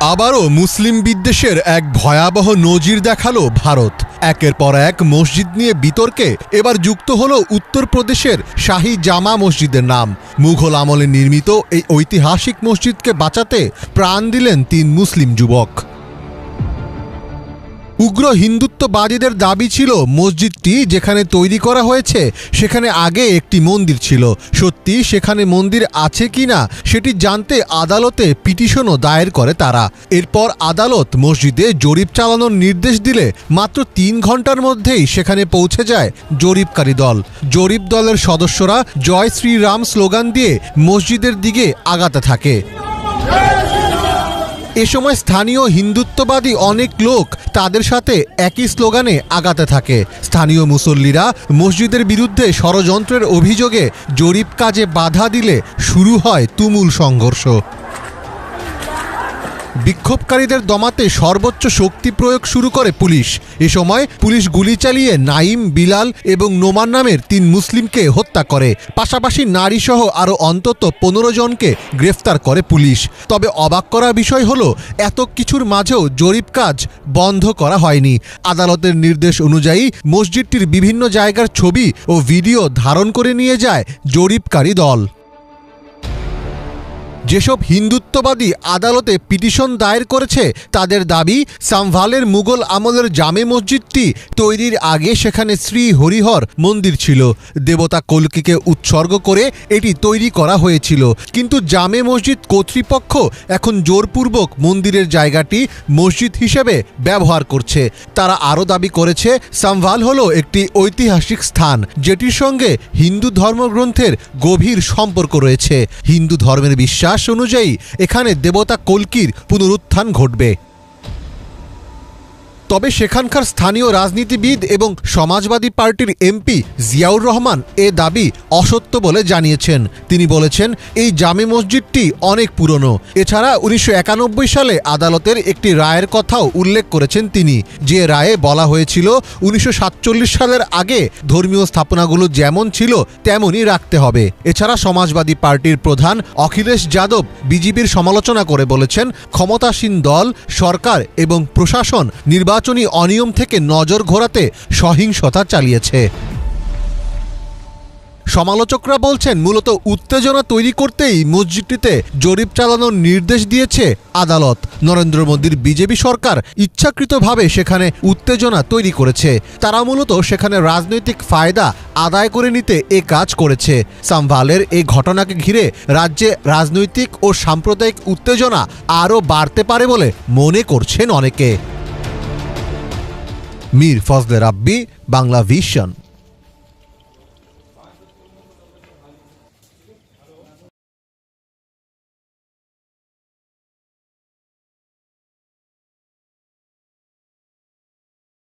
আবারও মুসলিম বিদ্বেষের এক ভয়াবহ নজির দেখালো ভারত। একের পর এক মসজিদ নিয়ে বিতর্কে এবার যুক্ত হলো উত্তরপ্রদেশের শাহী জামা মসজিদের নাম। মুঘল আমলে নির্মিত এই ঐতিহাসিক মসজিদকে বাঁচাতে প্রাণ দিলেন ৩ মুসলিম যুবক। উগ্র হিন্দুত্ববাদীদের দাবি ছিল মসজিদটি যেখানে তৈরি করা হয়েছে সেখানে আগে একটি মন্দির ছিল। সত্যি সেখানে মন্দির আছে কিনা সেটি জানতে আদালতে পিটিশনও দায়ের করে তারা। এরপর আদালত মসজিদে জরিপ চালানোর নির্দেশ দিলে মাত্র ৩ ঘন্টার মধ্যেই সেখানে পৌঁছে যায় জরিপকারী দল। জরিপ দলের সদস্যরা জয় শ্রীরাম স্লোগান দিয়ে মসজিদের দিকে আগাতে থাকে। এ সময় স্থানীয় হিন্দুত্ববাদী অনেক লোক তাদের সাথে একই স্লোগানে আগাতে থাকে। স্থানীয় মুসল্লিরা মসজিদের বিরুদ্ধে ষড়যন্ত্রের অভিযোগে জরিপ কাজে বাধা দিলে শুরু হয় তুমুল সংঘর্ষ। বিক্ষোভকারীদের দমাতে সর্বোচ্চ শক্তি প্রয়োগ শুরু করে পুলিশ। এ সময় পুলিশ গুলি চালিয়ে নাইম, বিলাল এবং নোমান নামের ৩ মুসলিমকে হত্যা করে। পাশাপাশি নারীসহ আরও অন্তত ১৫ জনকে গ্রেফতার করে পুলিশ। তবে অবাক করা বিষয় হলো এত কিছুর মাঝেও জরিপ কাজ বন্ধ করা হয়নি। আদালতের নির্দেশ অনুযায়ী মসজিদটির বিভিন্ন জায়গার ছবি ও ভিডিও ধারণ করে নিয়ে যায় জরিপকারী দল। যেসব হিন্দুত্ববাদী আদালতে পিটিশন দায়ের করেছে তাদের দাবি, সাম্ভালের মুঘল আমলের জামে মসজিদটি তৈরির আগে সেখানে শ্রী হরিহর মন্দির ছিল। দেবতা কল্কিকে উৎসর্গ করে এটি তৈরি করা হয়েছিল। কিন্তু জামে মসজিদ কর্তৃপক্ষ এখন জোরপূর্বক মন্দিরের জায়গাটি মসজিদ হিসেবে ব্যবহার করছে। তারা আরও দাবি করেছে সাম্ভাল হলো একটি ঐতিহাসিক স্থান যেটির সঙ্গে হিন্দু ধর্মগ্রন্থের গভীর সম্পর্ক রয়েছে। হিন্দু ধর্মের বিশ্বাস অনুযায়ী এখানে দেবতা কল্কির পুনরুত্থান ঘটবে। তবে সেখানকার স্থানীয় রাজনীতিবিদ এবং সমাজবাদী পার্টির এমপি জিয়াউর রহমান এ দাবি অসত্য বলে জানিয়েছেন। তিনি বলেছেন, এই জামে মসজিদটি অনেক পুরনো। এছাড়া ১৯৯১ সালে আদালতের একটি রায়ের কথাও উল্লেখ করেছেন তিনি, যে রায়ে বলা হয়েছিল ১৯৪৭ সালের আগে ধর্মীয় স্থাপনাগুলো যেমন ছিল তেমনই রাখতে হবে। এছাড়া সমাজবাদী পার্টির প্রধান অখিলেশ যাদব বিজেপির সমালোচনা করে বলেছেন, ক্ষমতাসীন দল, সরকার এবং প্রশাসন নির্বাচনী অনিয়ম থেকে নজর ঘোরাতে সহিংসতা চালিয়েছে। সমালোচকরা বলছেন, মূলত উত্তেজনা তৈরি করতেই মসজিদটিতে জরিপ চালানোর নির্দেশ দিয়েছে আদালত। নরেন্দ্র মোদীর বিজেপি সরকার ইচ্ছাকৃতভাবে সেখানে উত্তেজনা তৈরি করেছে। তারা মূলত সেখানে রাজনৈতিক ফায়দা আদায় করে নিতে এ কাজ করেছে। সাম্ভালের এই ঘটনাকে ঘিরে রাজ্যে রাজনৈতিক ও সাম্প্রদায়িক উত্তেজনা আরও বাড়তে পারে বলে মনে করছেন অনেকে। মীর ফজলে রাব্বি, বাংলা ভিশন।